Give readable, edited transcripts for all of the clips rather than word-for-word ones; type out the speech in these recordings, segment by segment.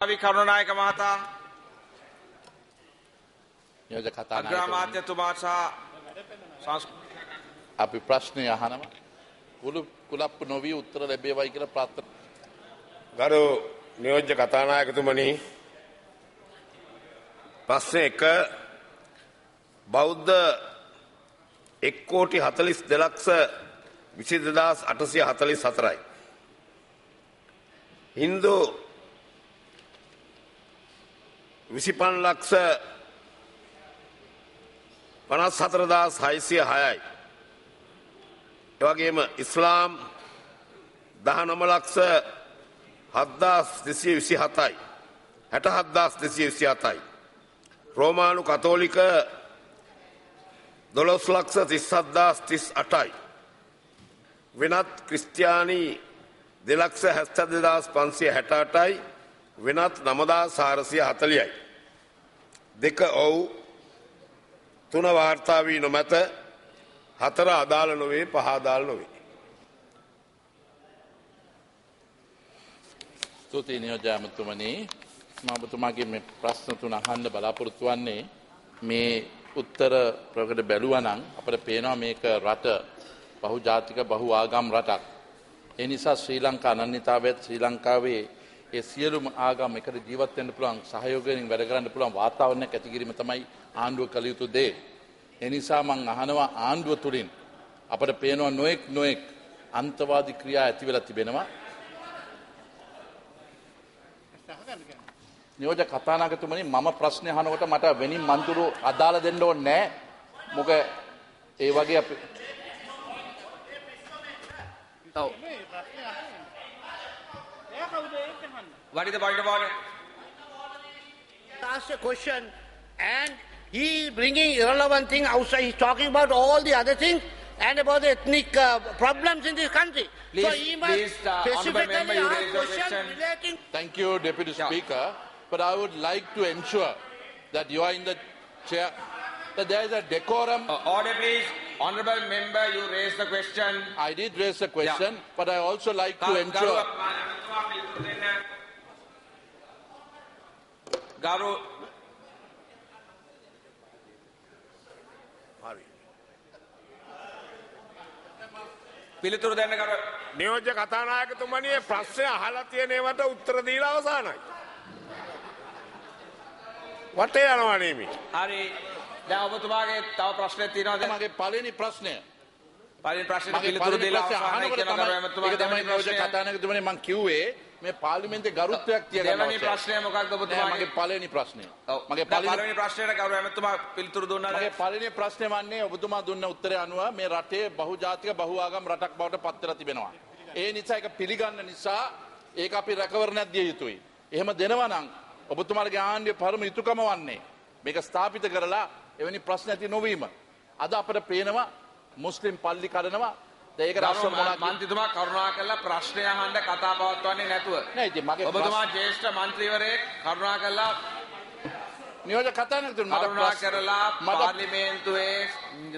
කරුණානායක මහතා නියෝජක කතානායක අග්‍රාමාත්‍යතුමා සහ අපි ප්‍රශ්නය අහනවා කුලප්පු නොවී උත්තර ලැබේවයි කියලා ප්‍රාර්ථනා. ගරු නියෝජ්‍ය කතානායකතුමනි, ප්‍රශ්න 1 බෞද්ධ 1,42,22,844යි. හින්දු 25,54,606යි. එවැගේම ඉස්ලාම් 19,07,227යි. 67,227යි. රෝමානු කතෝලික 12,37,038යි. වෙනත් ක්‍රිස්තියානි 2,72,568යි. වෙනත් 9,440යි. දෙක ඔව්, 3 වාර්තා වී නොමැත, 4 අදාළ නොවේ, 5 අදාළ නොවේ. ස්තුතියි නියෝජ්‍ය ඇමතුමනි. මම ඔබතුමාගේ මේ ප්‍රශ්න තුන අහන්න බලාපොරොත්තු වෙන්නේ. මේ උත්තර ප්‍රකට බැලුවා නම් අපිට පේනවා මේක රට බහුජාතික බහු ආගම් රටක්. ඒ නිසා ශ්‍රී ලංකා අනන්‍යතාවයත් ශ්‍රී ලංකාවේ ඒ සියලුම ආගම් එකට ජීවත් වෙන්න පුළුවන්, සහයෝගයෙන් වැඩ කරන්න පුළුවන් වාතාවරණයක් ඇති කිරීම තමයි ආණ්ඩුව කළ යුතු දේ. ඒ නිසා මම අහනවා ආණ්ඩුව තුලින් අපිට පේනවා නොඑක් අන්තවාදී ක්‍රියා ඇති වෙලා තිබෙනවා. නියෝජක කතානායකතුමනි, මම ප්‍රශ්න අහනකොට මට වෙනින් මන්තුරු අදාළ දෙන්න ඕනේ නැහැ. මොකද ඒ වගේ අපි What is the point of order? Ask a question and he is bringing irrelevant thing outside. He's talking about all the other things and about the ethnic problems in this country. Please, so he must honourable member, you ask raise your questions question. relating. Thank you, Deputy Speaker. But I would like to ensure that you are in the chair, that there is a decorum. Order please. Honourable member, you raise the question. I did raise the question, but I also like to ensure. Garu පිළිතුරු දෙන්න කර නියෝජ්‍ය කතානායකතුමනි, ප්‍රශ්නය අහලා තියෙන ඒවට උත්තර දීලා අවසానයි. වටේ යනවා නෙමෙයි. හරි. දැන් ඔබතුමාගේ තව ප්‍රශ්නයක් තියෙනවද? මගේ පළවෙනි ප්‍රශ්නය. පළවෙනි ප්‍රශ්නෙට පිළිතුරු දීලා අවසానයි කියලා කර එමතුමා. ඒක තමයි නියෝජ්‍ය කතානායකතුමනි මම කිව්වේ මේ පාර්ලිමේන්තුවේ ගරුත්වයක් තියගන්න අවශ්‍යයි. දෙවෙනි ප්‍රශ්නය මොකක්ද ඔබතුමාගේ? මගේ පළවෙනි ප්‍රශ්නය. මගේ පළවෙනි ප්‍රශ්නයට ගරු එමතුමා පිළිතුරු දුන්නාද? මගේ පළවෙනි ප්‍රශ්නේ වන්නේ ඔබතුමා දුන්න උත්තරය අනුව මේ රටේ බහුජාතික බහු ආගම් රටක් බවට පත් වෙලා තිබෙනවා. ඒ නිසා ඒක පිළිගන්න නිසා ඒක අපි රැකවරණයක් දිය යුතුයි. එහෙම දෙනවා නම් ඔබතුමාගේ ආණ්ඩුවේ පරම යුතුයකම වන්නේ මේක ස්ථාපිත කරලා එවැනි ප්‍රශ්න ඇති නොවීම. අද අපිට පේනවා මුස්ලිම් පල්ලි කඩනවා. ඒක රාෂ්ට්‍ර මන්ත්‍රීතුමා කරුණාකරලා ප්‍රශ්නය අහන්න කතා පවත්වන්නේ නැතුව. නෑ ඉතින් මගේ ඔබතුමා ජ්‍යෙෂ්ඨ මන්ත්‍රීවරයෙක්, කරුණාකරලා නියෝජක කතානායකතුමනි කරුණාකරලා පාර්ලිමේන්තුවේ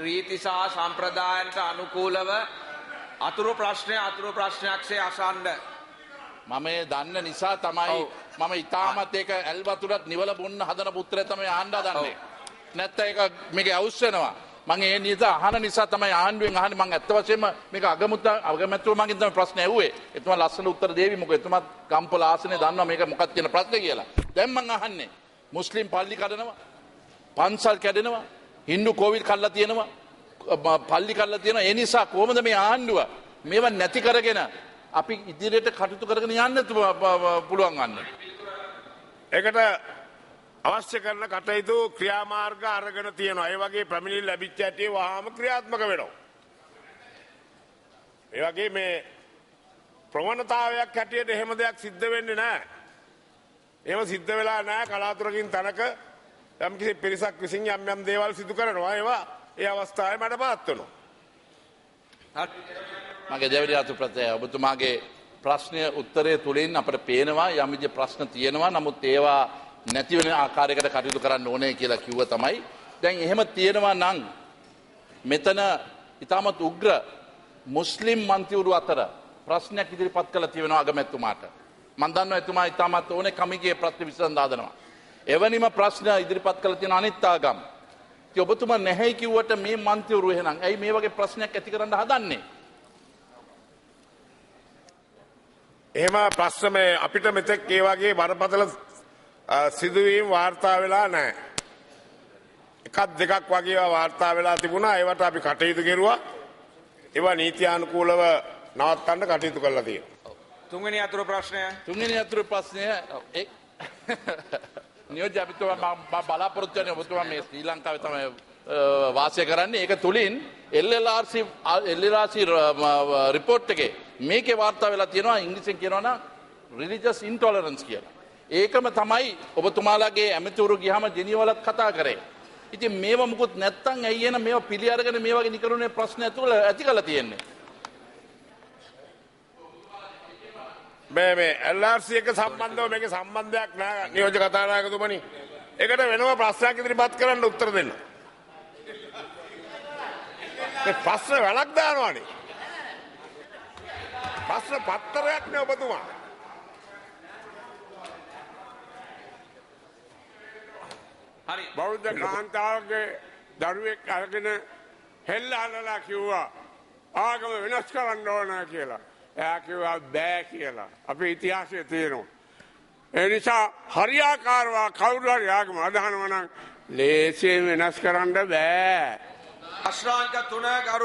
රීති සහ සම්ප්‍රදායන්ට අනුකූලව අතුරු ප්‍රශ්නයක්සේ අසන්න. මම දන්න නිසා තමයි මම ඉතාමත් ඒක ඇල්වතුරත් නිවල බොන්න හදන පුත්‍රය තමයි ආණ්ඩා දන්නේ. නැත්නම් ඒක මේකේ අවුස් වෙනවා. මම ඒ නිසා අහන නිසා තමයි ආණ්ඩුවෙන් අහන්නේ. මම ඇත්ත වශයෙන්ම මේක අගමැතිතුමාගෙන් තමයි ප්‍රශ්න ඇහුවේ. එතුමා ලස්සන උත්තර දෙවි. මොකද එතුමා ගම්පොළ ආසනේ දන්නවා මේක මොකක්ද කියන ප්‍රශ්නේ කියලා. දැන් මම අහන්නේ මුස්ලිම් පල්ලි කඩනවා, පන්සල් කැඩෙනවා, හින්දු කෝවිල් කල්ලා තියෙනවා, පල්ලි කල්ලා තියෙනවා. ඒ නිසා කොහොමද මේ ආණ්ඩුව මේව නැති කරගෙන අපි ඉදිරියට කටයුතු කරගෙන යන්න පුළුවන් වන්නේ? ඒකට අවශ්‍ය කරන කටයුතු ක්‍රියාමාර්ග අරගෙන තියෙනවා. ඒ වගේ පැමිණිලි ලැබිච්ච ඇටි වහාම ක්‍රියාත්මක වෙනවා. ඒ වගේ මේ ප්‍රවණතාවයක් හැටියට එහෙම දෙයක් සිද්ධ වෙන්නේ නැහැ. එහෙම සිද්ධ වෙලා නැහැ. කලාතුරකින් තනක යම්කිසි පිරිසක් විසින් යම් දේවල් සිදු කරනවා. ඒවා ඒ අවස්ථාවේ මට පාත් වෙනවා. මගේ දෙවැනි අතු ප්‍රත්‍යය ඔබතුමාගේ ප්‍රශ්නය උත්තරය තුලින් අපිට පේනවා යම් විදිහේ ප්‍රශ්න තියෙනවා. නමුත් ඒවා නැති වෙන ආකාරයකට කටයුතු කරන්න ඕනේ කියලා කිව්ව තමයි. දැන් එහෙම තියෙනවා නම් මෙතන ඉතාමත් උග්‍ර මුස්ලිම් මන්ත්‍රීවරු අතර ප්‍රශ්නයක් ඉදිරිපත් කළ තියෙනවා අගමැතිතුමාට. මම දන්නවා එතුමා ඉතාමත් ඕනේ කමිගේ ප්‍රශ්න විසඳන දානවා. එවැනිම ප්‍රශ්න ඉදිරිපත් කළ තියෙන අනිත් ආගම්. ඉතින් ඔබතුමා නැහැයි කිව්වට මේ මන්ත්‍රීවරු එහෙනම් ඇයි මේ වගේ ප්‍රශ්නයක් ඇති කරන්න හදන්නේ? එහෙම ප්‍රශ්න මේ අපිට මෙතෙක් ඒ වගේ බරපතල සිදුවීම් වාර්තා වෙලා නැහැ. එකක් දෙකක් වගේ ඒවා වාර්තා වෙලා තිබුණා. ඒවට අපි කටයුතු කෙරුවා. ඒවා නීත්‍යානුකූලව නවත්තන්න කටයුතු කරලා තියෙනවා. තුන්වෙනි අතුරු ප්‍රශ්නය. තුන්වෙනි අතුරු ප්‍රශ්නය නියෝජ්‍ය අපිටුවා මම බලාපොරොත්තු වෙන්නේ ඔබතුමා මේ ශ්‍රී ලංකාවේ තමයි වාසය කරන්නේ. ඒක තුලින් LLRC රිපෝට් එකේ මේකේ වාර්තා වෙලා තියෙනවා ඉංග්‍රීසියෙන් කියනවා නම් religious intolerance කියලා. ඒකම තමයි ඔබතුමාලාගේ ඇමතිවරු ගියාම ජෙනීවලත් කතා කරේ. ඉතින් මේව මුකුත් නැත්තම් ඇයි එන මේව පිළි අරගෙන මේ වගේ නිකරුණේ ප්‍රශ්න ඇති කරලා තියෙන්නේ. මේ LRC එක සම්බන්ධව මේකේ සම්බන්ධයක් නැහැ නියෝජ්‍ය කතානායකතුමනි. ඒකට වෙනම ප්‍රශ්නයක් ඉදිරිපත් කරන්න උත්තර දෙන්න. මේ ප්‍රශ්න වැලක් දානවානේ. ප්‍රශ්න පත්තරයක් නේ ඔබතුමා. හරි. බෞද්ධ කාන්තාවගේ දරුවෙක් අරගෙන හෙල්ලහලලා කිව්වා ආගම වෙනස් කරන්න ඕන කියලා. එයා කිව්වා බෑ කියලා. අපේ ඉතිහාසයේ තියෙනවා. ඒ නිසා හරියාකාරව කවුරු හරි ආගම අදහනවා නම් ලේසියෙන් වෙනස් කරන්න බෑ. ප්‍රශ්නාංක 3 ගරු